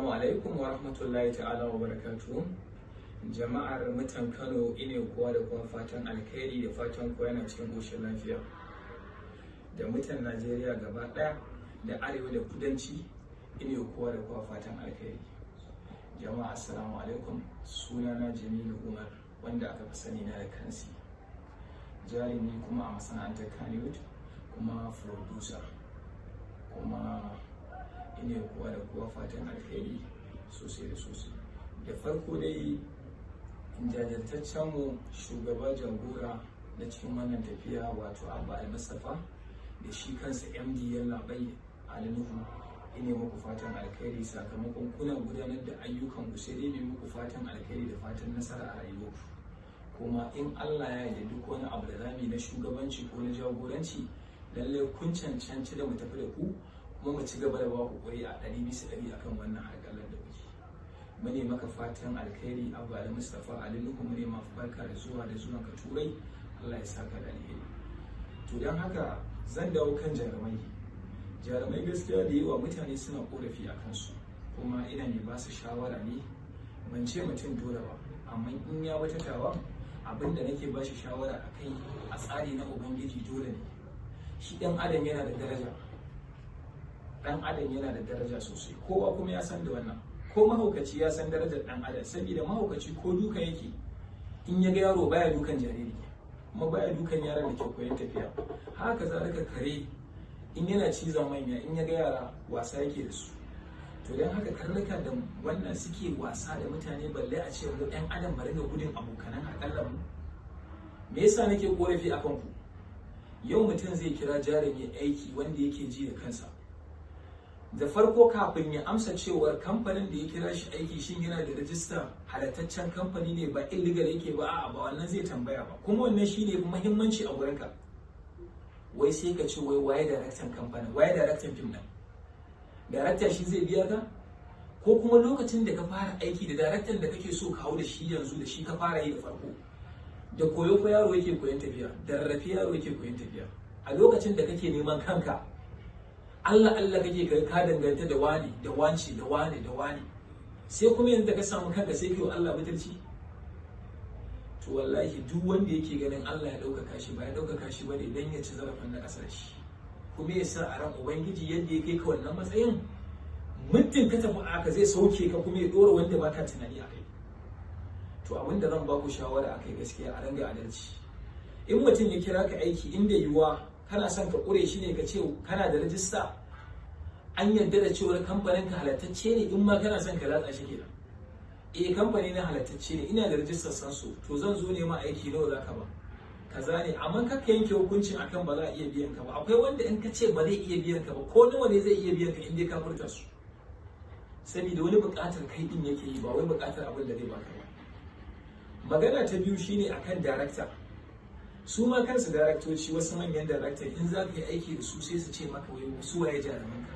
Assalamu alaikum wa rahmatullahi ta'ala wa barakatuhu. Jama'ar mutan Kano, ine kowa da kuma fatan alkhairi da fatan kowa yana cikin ƙoshin lafiya. Da mutan Najeriya gaba ɗaya da arewa da kudanci, ine kowa da kowa fatan alkhairi. Jama'a assalamu alaikum. Sunana Jamilu Umar, wanda aka fi sani na da Kansi. Jarumi kuma a masana'antar Kannywood, kuma producer, kuma ine kowa da kowa fatan alheri sosai da sosai. Da farko dai jajirtaccen mu shugaba jagora na cikin wannan tafiya, wato Abba Al-Mustapha, da shi kansa MD Yallaɓai Ali Nuhu, ine muku fatan alheri sakamakon kuna gudanar da ayyukan ku, sai dai ne muku fatan alheri da fatan nasara a rayuwarku. Kuma in Allah ya yarda duk wani abu da zamu yi na shugabanci ko na jagoranci, lallai kun cancanci da mu tafi da ku, kuma mu ci gaba da ba ku ƙuri a 100% akan wannan harƙallar da kuke. Mune maka fatan alkhairi Abba Al-Mustapha Ali Nuhu, mune maka barka da zuwan ka Turai. Allah ya saka da alheri. To dan haka zan dawo kan jarumai gaskiya da yawa mutane suna korafi a kansu, kuma ina ne ba su shawara ne, ban ce mutum dole ba, amma in ya wata tawa abinda nake ba shi shawara a kai a tsari na Ubangiji dole ne. Shi ɗan adam yana da daraja sosai, kowa kuma ya san da wannan. Ko mahaukaci ya san darajar ɗan adam, saboda mahaukaci ko duka yake, in ya ga yaro baya dukan jariri, kuma baya dukan yaran da ke koyon tafiya. Haka zalika kare in yana cizon manya, in ya ga yara wasa yake da su. To don haka karnuka da wannan suke wasa da mutane, balle a ce mu ɗan adam bari ga gudun abokanan haƙallar mu. Me yasa nake korafi akan ku? Yau mutum zai kira jarumi aiki wanda yake ji da kansa. Da farko kafin ya amsa cewar kamfanin da ya kira shi aiki shin yana da rajista halattaccen kamfani ne, ba illegal yake ba, a'a ba wannan zai tambaya ba. Kuma wannan shine muhimmanci a gurinka. Wai sai ka ce wai waye daraktan kamfanin, waye daraktan fim din? Darakta shi zai biya ka? Ko kuma lokacin da ka fara aiki da daraktan da kake so ka hau da shi yanzu, da shi ka fara yi da farko? Da koyo fa yaro yake koyon tafiya, da rarrafe yaro yake koyon tafiya. A lokacin da kake neman kanka, Allah kake ka danganta da wani da wance da wani da wani, sai kuma yanzu da ka samu kanka sai kai wa Allah mutunci. To wallahi duk wanda yake ganin Allah ya ɗaukaka shi, ba ya ɗaukaka shi bane dan ya ci zarafin na ƙasar shi, kuma ya sa a ran Ubangiji yadda ya kai ka wannan matsayin, muddin ka tafi aka zai sauke ka kuma ya ɗora wanda baka tunani a kai. To abin da zan ba ku shawara a kai gaskiya a ranga adalci. In mutum ya kira ka aiki, inda yiwuwa kana son ka ƙure shi ne, ka ce kana da rajista, an yarda da cewar kamfanin ka halattacce ne, in ma kana son ka latsa shi kenan. Kamfani na halattacce ne, ina da rajistar sansu, to zan zo nema aiki nawa za ka ba, kaza ne, amma kaka yanke hukuncin akan ba za a iya biyan ka ba. Akwai wanda in ka ce ba zai iya biyan ka ba, ko nawa ne zai iya biyan ka in dai ka furta su, saboda wani buƙatar kai din yake yi, ba wai buƙatar abin da zai baka ba. Magana ta biyu shine akan darakta. Su ma kansu daraktoci, wasu manyan darakta in za ka yi aiki da su sai su ce maka wai su waye jarumanka.